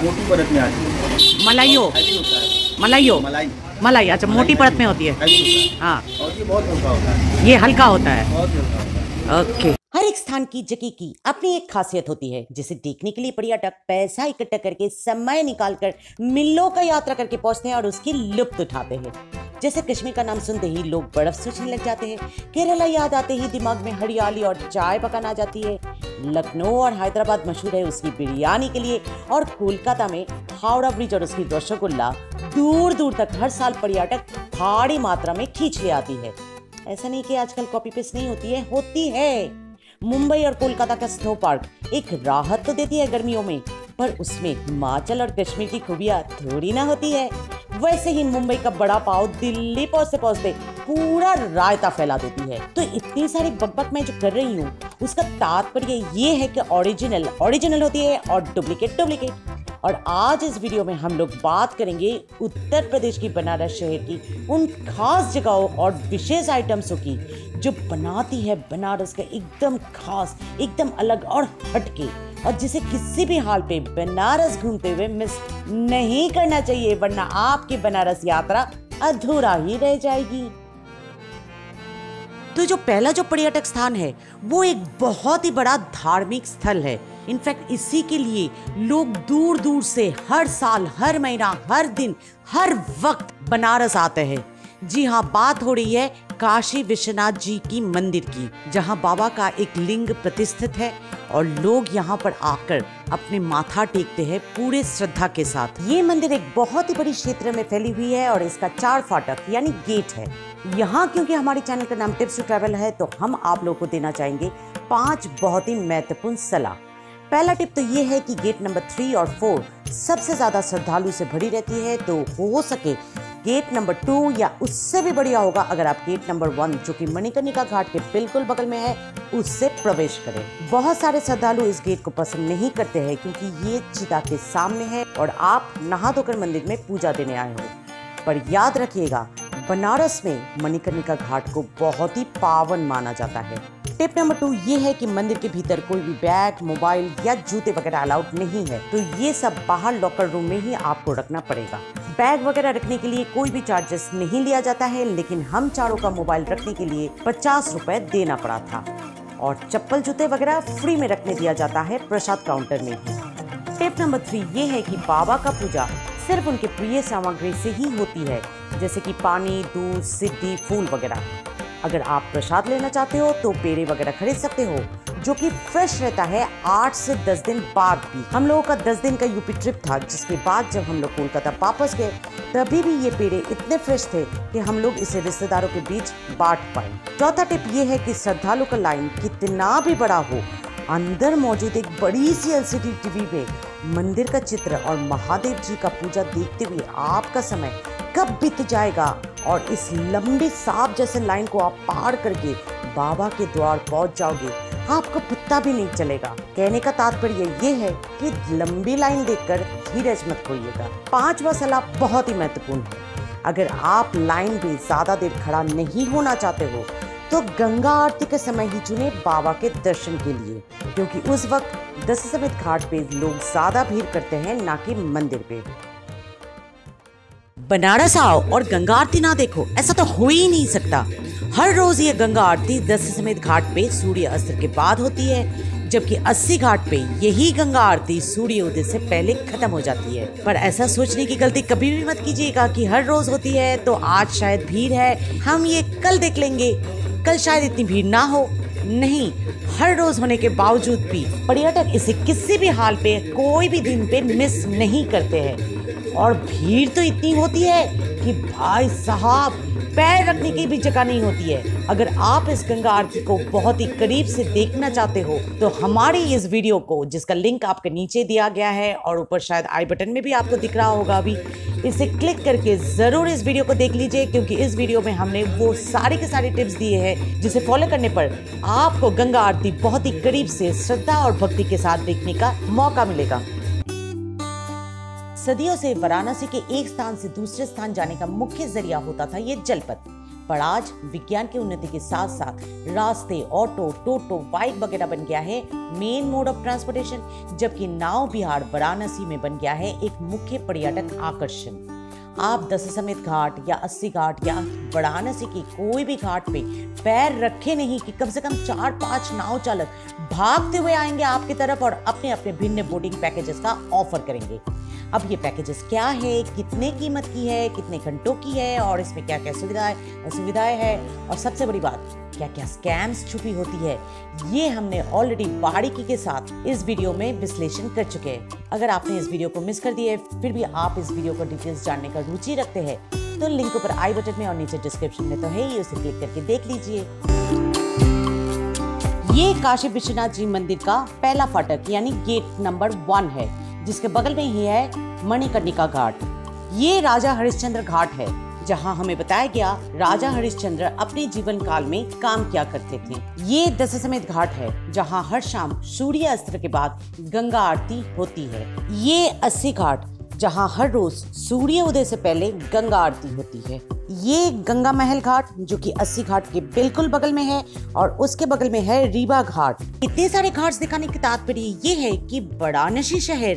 मोटी परत में आती है। मलाइयो, हैवी होता है। मलाइयो, मलाई मलाई, अच्छा मोटी परत में होती है। हैवी होता है। हाँ, और ये बहुत हल्का होता है। ये हल्का होता है। बहुत हल्का होता है। ओके। हर एक स्थान की जगह की अपनी एक खासियत होती है, जिसे देखने के लिए पर्यटक पैसा इकट्ठा करके समय निकालकर मिलों का यात्रा करके पहुंचते हैं और उसकी लुत्फ उठाते हैं। जैसे कश्मीर का नाम सुनते ही लोग बर्फ सोचने लग जाते हैं, केरला याद आते ही दिमाग में हरियाली और चाय पकाना आ जाती है, लखनऊ और हैदराबाद मशहूर है उसकी बिरयानी के लिए, और कोलकाता में हावड़ा ब्रिज और उसकी रसगुल्ला दूर दूर तक हर साल पर्यटक भारी मात्रा में खींच ले आती है। ऐसा नहीं कि आजकल कॉपी पेस्ट नहीं होती है, होती है। मुंबई और कोलकाता का स्नो पार्क एक राहत तो देती है गर्मियों में, पर उसमें हिमाचल और कश्मीर की खूबियां थोड़ी ना होती है। वैसे ही मुंबई का बड़ा पाव दिल्ली पहुंचते पहुंचते पूरा रायता फैला देती है। तो इतनी सारी बकबक मैं जो कर रही हूँ उसका तात्पर्य ये है कि ओरिजिनल होती है और डुप्लीकेट। और आज इस वीडियो में हम लोग बात करेंगे उत्तर प्रदेश की बनारस शहर की उन खास जगहों और विशेष आइटम्सों की जो बनाती है बनारस का एकदम खास, एकदम अलग और हटके, और जिसे किसी भी हाल पे बनारस घूमते हुए मिस नहीं करना चाहिए, वरना आपकी बनारस यात्रा अधूरा ही रह जाएगी। तो जो पहला जो पर्यटक स्थान है वो एक बहुत ही बड़ा धार्मिक स्थल है। इनफैक्ट इसी के लिए लोग दूर दूर से हर साल, हर महीना, हर दिन, हर वक्त बनारस आते हैं। जी हाँ, बात हो रही है काशी विश्वनाथ जी की मंदिर की, जहाँ बाबा का एक लिंग प्रतिष्ठित है और लोग यहाँ पर आकर अपने माथा टेकते हैं पूरे श्रद्धा के साथ। ये मंदिर एक बहुत ही बड़ी क्षेत्र में फैली हुई है और इसका 4 फाटक यानी गेट है। यहाँ क्योंकि हमारे चैनल का नाम टिप्स टू ट्रैवल है, तो हम आप लोगों को देना चाहेंगे 5 बहुत ही महत्वपूर्ण सलाह। पहला टिप तो ये है कि गेट नंबर 3 और 4 सबसे ज्यादा श्रद्धालु से भरी रहती है, तो हो सके गेट नंबर 2 या उससे भी बढ़िया होगा अगर आप गेट नंबर 1 जो कि मणिकर्णिका घाट के बिल्कुल बगल में है उससे प्रवेश करें। बहुत सारे श्रद्धालु इस गेट को पसंद नहीं करते हैं क्योंकि ये चिता के सामने है और आप नहा धोकर मंदिर में पूजा देने आए हो। पर याद रखिएगा, बनारस में मणिकर्णिका घाट को बहुत ही पावन माना जाता है। टिप नंबर 2 ये है कि मंदिर के भीतर कोई भी बैग, मोबाइल या जूते वगैरह अलाउड नहीं है, तो ये सब बाहर लॉकर रूम में ही आपको रखना पड़ेगा। बैग वगैरह रखने के लिए कोई भी चार्जेस नहीं लिया जाता है, लेकिन हम चारों का मोबाइल रखने के लिए 50 रुपए देना पड़ा था, और चप्पल जूते वगैरह फ्री में रखने दिया जाता है प्रसाद काउंटर में ही। टिप नंबर 3 ये है कि बाबा का पूजा सिर्फ उनके प्रिय सामग्री से ही होती है, जैसे कि पानी, दूध, सिद्धि, फूल वगैरह। अगर आप प्रसाद लेना चाहते हो तो पेड़े वगैरह खरीद सकते हो, जो कि फ्रेश रहता है 8 से 10 दिन बाद भी। हम लोगों का 10 दिन का यूपी ट्रिप था, जिसके बाद जब हम लोग कोलकाता वापस गए तभी भी ये पेड़े इतने फ्रेश थे कि हम लोग इसे रिश्तेदारों के बीच बांट पाए। चौथा टिप ये है कि श्रद्धालु का लाइन कितना भी बड़ा हो, अंदर मौजूद एक बड़ी सी LCD टीवी में मंदिर का चित्र और महादेव जी का पूजा देखते हुए आपका समय कब बीत जाएगा और इस लंबी सांप जैसे लाइन को आप पार करके बाबा के द्वार पहुंच जाओगे, आपको पता भी नहीं चलेगा। कहने का तात्पर्य ये है कि लंबी लाइन देखकर धीरज मत खोइएगा। 5वां सलाह बहुत ही महत्वपूर्ण है। अगर आप लाइन में ज्यादा देर खड़ा नहीं होना चाहते हो तो गंगा आरती के समय ही चुने बाबा के दर्शन के लिए, क्योंकि उस वक्त दशाश्वमेध घाट पे लोग ज्यादा भीड़ करते हैं, ना कि मंदिर पे। बनारस आओ और गंगा आरती ना देखो, ऐसा तो हो ही नहीं सकता। हर रोज ये गंगा आरती दशाश्वमेध घाट पे सूर्य अस्त के बाद होती है, जबकि 80 घाट पे यही गंगा आरती सूर्योदय से पहले खत्म हो जाती है। पर ऐसा सोचने की गलती कभी भी मत कीजिएगा कि हर रोज होती है तो आज शायद भीड़ है, हम ये कल देख लेंगे, कल शायद इतनी भीड़ ना हो। नहीं, हर रोज होने के बावजूद भी पर्यटक इसे किसी भी हाल पे, कोई भी दिन पे मिस नहीं करते हैं। और भीड़ तो इतनी होती है कि भाई साहब पैर रखने की भी जगह नहीं होती है। अगर आप इस गंगा आरती को बहुत ही करीब से देखना चाहते हो तो हमारी इस वीडियो को, जिसका लिंक आपके नीचे दिया गया है और ऊपर शायद आई बटन में भी आपको दिख रहा होगा अभी, इसे क्लिक करके जरूर इस वीडियो को देख लीजिए, क्योंकि इस वीडियो में हमने वो सारे के सारे टिप्स दिए हैं जिसे फॉलो करने पर आपको गंगा आरती बहुत ही करीब से श्रद्धा और भक्ति के साथ देखने का मौका मिलेगा। सदियों से वाराणसी के एक स्थान से दूसरे स्थान जाने का मुख्य जरिया होता था ये जलपथ। पर आज विज्ञान की उन्नति के साथ साथ रास्ते, ऑटो, टोटो, बाइक वगैरह बन गया है मेन मोड ऑफ ट्रांसपोर्टेशन, जबकि नाव बिहार वाराणसी में बन गया है एक मुख्य पर्यटक आकर्षण। आप दशाश्वमेध घाट या 80 घाट या वाराणसी की कोई भी घाट पे पैर रखे नहीं कि कम से कम 4-5 नाव चालक भागते हुए आएंगे आपकी तरफ और अपने अपने भिन्न बोटिंग पैकेजेस का ऑफर करेंगे। अब ये पैकेजेस क्या है, कितने कीमत की है, कितने घंटों की है और इसमें क्या क्या सुविधाएं है और सबसे बड़ी बात क्या क्या स्कैम्स छुपी होती है, ये हमने ऑलरेडी बारीकी के साथ इस वीडियो में विश्लेषण कर चुके हैं। अगर आपने इस वीडियो को मिस कर दिया है फिर भी आप इस वीडियो को डिटेल्स जानने का रुचि रखते हैं तो लिंक ऊपर आई बटन में और नीचे डिस्क्रिप्शन में तो है ही, उसे क्लिक करके देख लीजिए। ये काशी विश्वनाथ जी मंदिर का पहला फाटक यानी गेट नंबर 1 है, जिसके बगल में ही है मणिकर्णिका घाट। ये राजा हरिश्चंद्र घाट है जहां हमें बताया गया राजा हरिश्चंद्र अपने जीवन काल में काम किया करते थे। ये दशाश्वमेध घाट है जहां हर शाम सूर्यास्त के बाद गंगा आरती होती है। ये 80 घाट जहां हर रोज सूर्य उदय से पहले गंगा आरती होती है। ये गंगा महल घाट जो कि 80 घाट के बिल्कुल बगल में है और उसके बगल में है रीवा घाट। इतने सारे घाट्स दिखाने की तात्पर्य ये है कि वाराणसी शहर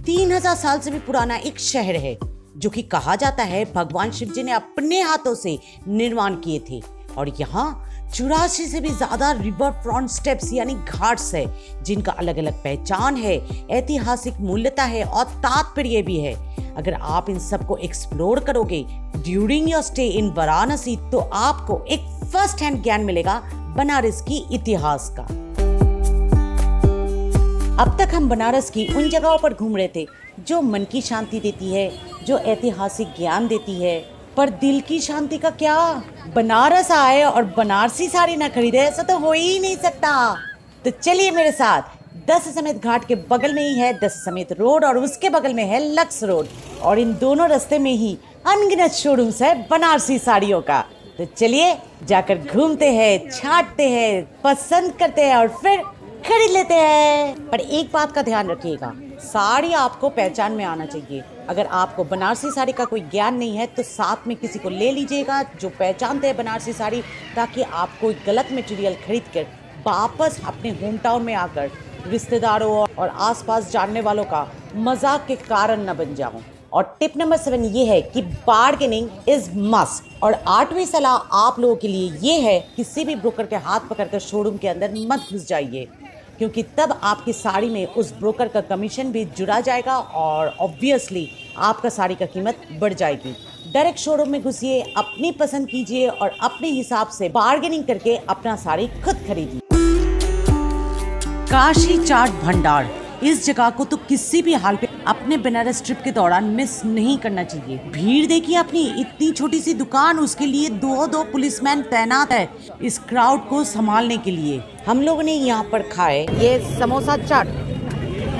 3000 साल से भी पुराना एक शहर है जो कि कहा जाता है भगवान शिव जी ने अपने हाथों से निर्माण किए थे। और यहाँ 84 से भी ज्यादा रिवर फ्रंट स्टेप्स यानी घाट्स है जिनका अलग अलग पहचान है, ऐतिहासिक मूल्यता है और तात्पर्य भी है। अगर आप इन सबको एक्सप्लोर करोगे during your stay in Varanasi तो आपको एक फर्स्ट हैंड ज्ञान मिलेगा बनारस की इतिहास का। अब तक हम बनारस की उन जगहों पर घूम रहे थे जो मन की शांति देती है, जो ऐतिहासिक ज्ञान देती है, पर दिल की शांति का क्या? बनारस आए और बनारसी साड़ी ना खरीदे, ऐसा तो हो ही नहीं सकता। तो चलिए मेरे साथ, दशाश्वमेध घाट के बगल में ही है दशाश्वमेध रोड और उसके बगल में है लक्स रोड और इन दोनों रास्ते में ही अनगिनत शोरूम्स है बनारसी साड़ियों का। तो चलिए जाकर घूमते हैं, छांटते हैं, पसंद करते हैं और फिर खरीद लेते हैं। पर एक बात का ध्यान रखिएगा, साड़ी आपको पहचान में आना चाहिए। अगर आपको बनारसी साड़ी का कोई ज्ञान नहीं है तो साथ में किसी को ले लीजिएगा जो पहचानते हैं बनारसी साड़ी, ताकि आप कोई गलत मटेरियल खरीद कर वापस अपने होम टाउन में आकर रिश्तेदारों और आसपास जानने वालों का मजाक के कारण न बन जाओ। और टिप नंबर 7 ये है कि बार्गेनिंग इज मस्ट। और 8वीं सलाह आप लोगों के लिए ये है, किसी भी ब्रोकर के हाथ पकड़कर शोरूम के अंदर मत घुस जाइए, क्योंकि तब आपकी साड़ी में उस ब्रोकर का कमीशन भी जुड़ा जाएगा और ऑब्वियसली आपका साड़ी का कीमत बढ़ जाएगी। डायरेक्ट शोरूम में घुसिए, अपनी पसंद कीजिए और अपने हिसाब से बार्गेनिंग करके अपना साड़ी खुद खरीदिए। काशी चाट भंडार, इस जगह को तो किसी भी हाल पे अपने बनारस ट्रिप के दौरान मिस नहीं करना चाहिए। भीड़ देखिए अपनी, इतनी छोटी सी दुकान, उसके लिए 2 पुलिसमैन तैनात है इस क्राउड को संभालने के लिए। हम लोगों ने यहाँ पर खाए ये समोसा चाट,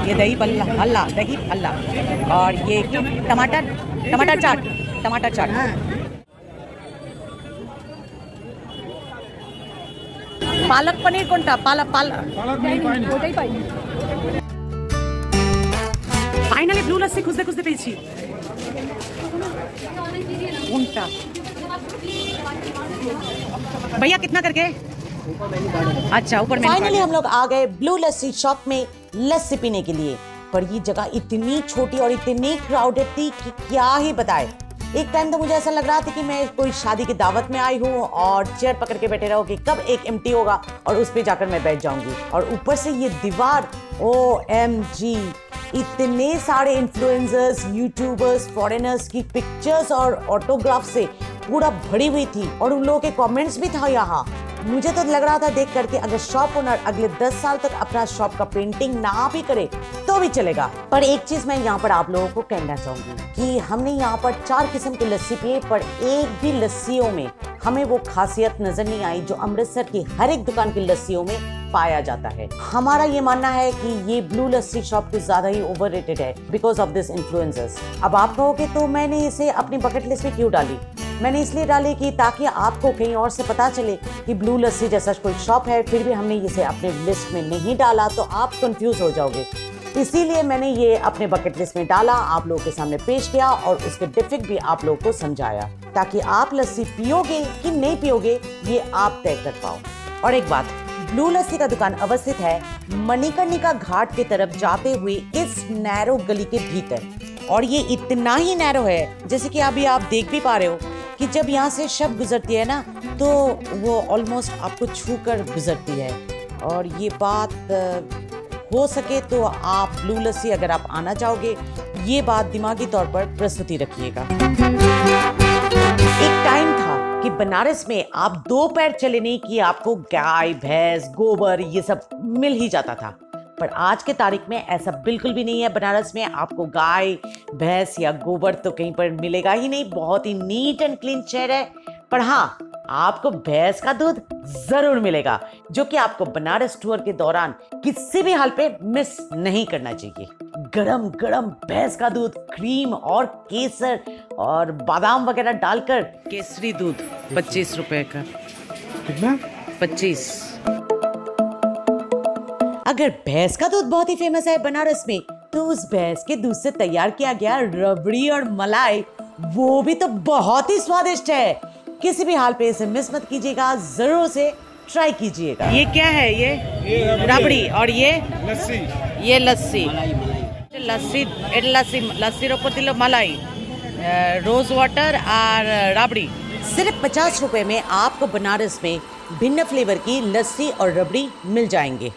ये दही हल्ला और ये टमाटर चाट। पालक पनीर कोणता? पालक फाइनली ब्लू लस्सी खुजते पेची उल्टा। भैया कितना करके? अच्छा ऊपर में। फाइनली हम लोग आ गए ब्लू लस्सी शॉप में लस्सी पीने के लिए, पर ये जगह इतनी छोटी और इतनी क्राउडेड थी कि क्या ही बताए। एक टाइम तो मुझे ऐसा लग रहा था कि मैं कोई शादी की दावत में आई हूँ और चेयर पकड़ के बैठे रहो कि कब एक एम्प्टी होगा और उस पे जाकर मैं बैठ जाऊंगी। और ऊपर से ये दीवार, OMG, इतने सारे इन्फ्लुएंसर्स, यूट्यूबर्स, फॉरेनर्स की पिक्चर्स और ऑटोग्राफ से पूरा भरी हुई थी और उन लोगों के कमेंट्स भी था यहाँ। मुझे तो लग रहा था देख करके अगर शॉप ओनर अगले 10 साल तक अपना शॉप का पेंटिंग ना भी करे तो भी चलेगा। पर एक चीज मैं यहाँ पर आप लोगों को कहना चाहूंगी कि हमने यहाँ पर 4 किस्म की लस्सी पिए, पर एक भी लस्सियों में हमें वो खासियत नजर नहीं आई जो अमृतसर की हर एक दुकान की लस्सियों में पाया जाता है। हमारा ये मानना है कि ये ब्लू लस्सी शॉप कुछ ज्यादा ही ओवररेटेड है बिकॉज ऑफ दिस इन्फ्लुएंसर्स। अब आप कहोगे तो मैंने इसे अपनी बकेट लिस्ट में क्यों डाली? मैंने इसलिए डाली कि ताकि आपको कहीं और से पता चले कि ब्लू लस्सी जैसा कोई शॉप है, फिर भी हमने इसे अपने लिस्ट में नहीं डाला तो आप कंफ्यूज हो जाओगे। इसीलिए मैंने ये अपने बकेट लिस्ट में डाला, आप लोगों के सामने पेश किया और उसके डिफेक्ट भी आप लोगों को समझाया, ताकि आप लस्सी पियोगे कि नहीं पियोगे ये आप तय कर पाओ। और एक बात, ब्लू लस्सी का दुकान अवस्थित है मणिकर्णिका घाट की तरफ जाते हुए इस नैरो गली के भीतर, और ये इतना ही नैरो है जैसे कि अभी आप देख भी पा रहे हो कि जब यहाँ से शब गुजरती है ना तो वो ऑलमोस्ट आपको छू कर गुजरती है। और ये बात हो सके तो आप ब्लू लस्सी अगर आप आना चाहोगे ये बात दिमागी तौर पर प्रस्तुति रखिएगा। एक टाइम था कि बनारस में आप 2 पैर चलने की आपको गाय भैंस गोबर ये सब मिल ही जाता था, पर आज के तारीख में ऐसा बिल्कुल भी नहीं है। बनारस में आपको गाय भैंस या गोबर तो कहीं पर मिलेगा ही नहीं, बहुत ही नीट एंड क्लीन शहर है। पर हाँ, आपको भैंस का दूध जरूर मिलेगा, जो कि आपको बनारस टूर के दौरान किसी भी हाल पे मिस नहीं करना चाहिए। गरम गरम भैंस का दूध, क्रीम और केसर और बादाम वगैरह डालकर केसरी दूध 25 रुपए का। कितना? 25। अगर भैंस का दूध बहुत ही फेमस है बनारस में, तो उस भैंस के दूध से तैयार किया गया रबड़ी और मलाई वो भी तो बहुत ही स्वादिष्ट है। किसी भी हाल पे इसे मिस मत कीजिएगा, जरूर से ट्राई कीजिएगा। ये क्या है? ये रबड़ी और ये लस्सी। ये लस्सी लस्सी लस्सी लस्सी रोपतिलो मलाई रोज वाटर और रबड़ी। सिर्फ 50 रुपए में आपको बनारस में भिन्न फ्लेवर की लस्सी और रबड़ी मिल जाएंगे।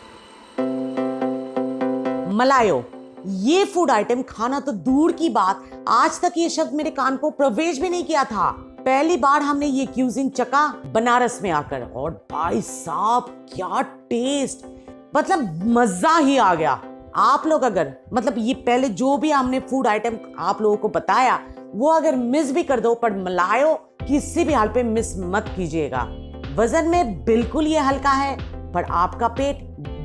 मलायो, ये फूड आइटम खाना तो दूर की बात, आज तक ये शब्द मेरे कान को प्रवेश भी नहीं किया था। पहली बार हमने ये क्यूजिन चखा बनारस में आकर, और भाई साहब क्या टेस्ट, मतलब मजा ही आ गया। आप लोग अगर मतलब ये पहले जो भी हमने फूड आइटम आप लोगों को बताया वो अगर मिस भी कर दो, पर मलायो किसी भी हाल पे मिस मत कीजिएगा। वजन में बिल्कुल ये हल्का है, पर आपका पेट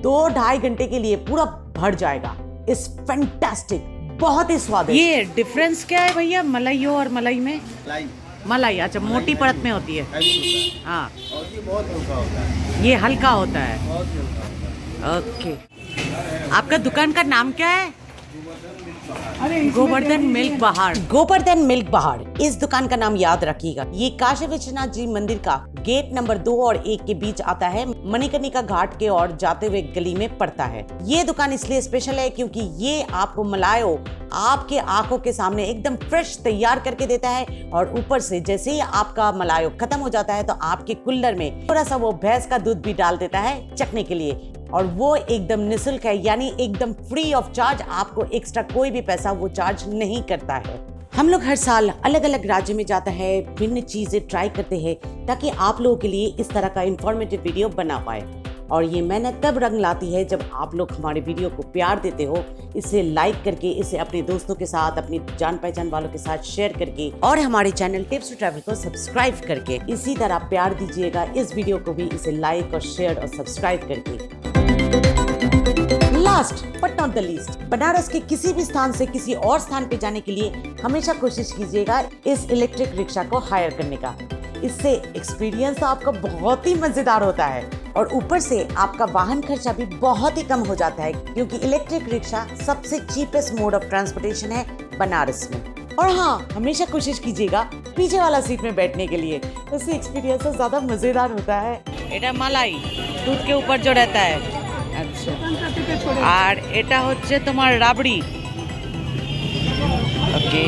2-2.5 घंटे के लिए पूरा भर जाएगा। इट्स फैंटास्टिक, बहुत ही स्वादिष्ट। ये डिफरेंस क्या है भैया मलाइयो और मलाई में? मलाई अच्छा मोटी परत में होती है। हाँ, और ये बहुत हल्का होता है। ये हल्का होता है। बहुत हल्का। ओके, आपका दुकान का नाम क्या है? गोवर्धन मिल्क बहार। गोवर्धन मिल्क बहार, इस दुकान का नाम याद रखिएगा। ये काशी विश्वनाथ जी मंदिर का गेट नंबर 2 और 1 के बीच आता है, मणिकर्णिका घाट के ओर जाते हुए गली में पड़ता है। ये दुकान इसलिए स्पेशल है क्योंकि ये आपको मलायो आपके आंखों के सामने एकदम फ्रेश तैयार करके देता है, और ऊपर से जैसे ही आपका मलायो खत्म हो जाता है तो आपके कुल्लर में थोड़ा सा वो भैंस का दूध भी डाल देता है चखने के लिए, और वो एकदम निःशुल्क है, यानी एकदम फ्री ऑफ चार्ज। आपको एक्स्ट्रा कोई भी पैसा वो चार्ज नहीं करता है। हम लोग हर साल अलग अलग राज्य में जाता है, भिन्न चीजें ट्राई करते हैं, ताकि आप लोगों के लिए इस तरह का इंफॉर्मेटिव वीडियो बना पाए। और ये मेहनत तब रंग लाती है जब आप लोग हमारे वीडियो को प्यार देते हो, इसे लाइक करके, इसे अपने दोस्तों के साथ, अपनी जान पहचान वालों के साथ शेयर करके, और हमारे चैनल टिप्स टू ट्रैवल को सब्सक्राइब करके इसी तरह प्यार दीजिएगा इस वीडियो को भी, इसे लाइक और शेयर और सब्सक्राइब करके। Last but not the least, Banaras के किसी भी स्थान से किसी और स्थान पे जाने के लिए हमेशा कोशिश कीजिएगा इस इलेक्ट्रिक रिक्शा को हायर करने का। इससे एक्सपीरियंस आपका बहुत ही मजेदार होता है, और ऊपर से आपका वाहन खर्चा भी बहुत ही कम हो जाता है, क्योंकि इलेक्ट्रिक रिक्शा सबसे चीपेस्ट मोड ऑफ ट्रांसपोर्टेशन है बनारस में। और हाँ, हमेशा कोशिश कीजिएगा पीछे वाला सीट में बैठने के लिए, उससे एक्सपीरियंस ज्यादा मजेदार होता है। এটা मलाई दूध के ऊपर जो रहता है। अच्छा, আর এটা হচ্ছে তোমার রাবড়ি। ওকে,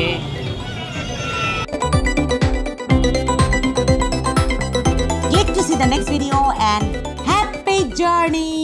Click to see the next video and happy journey!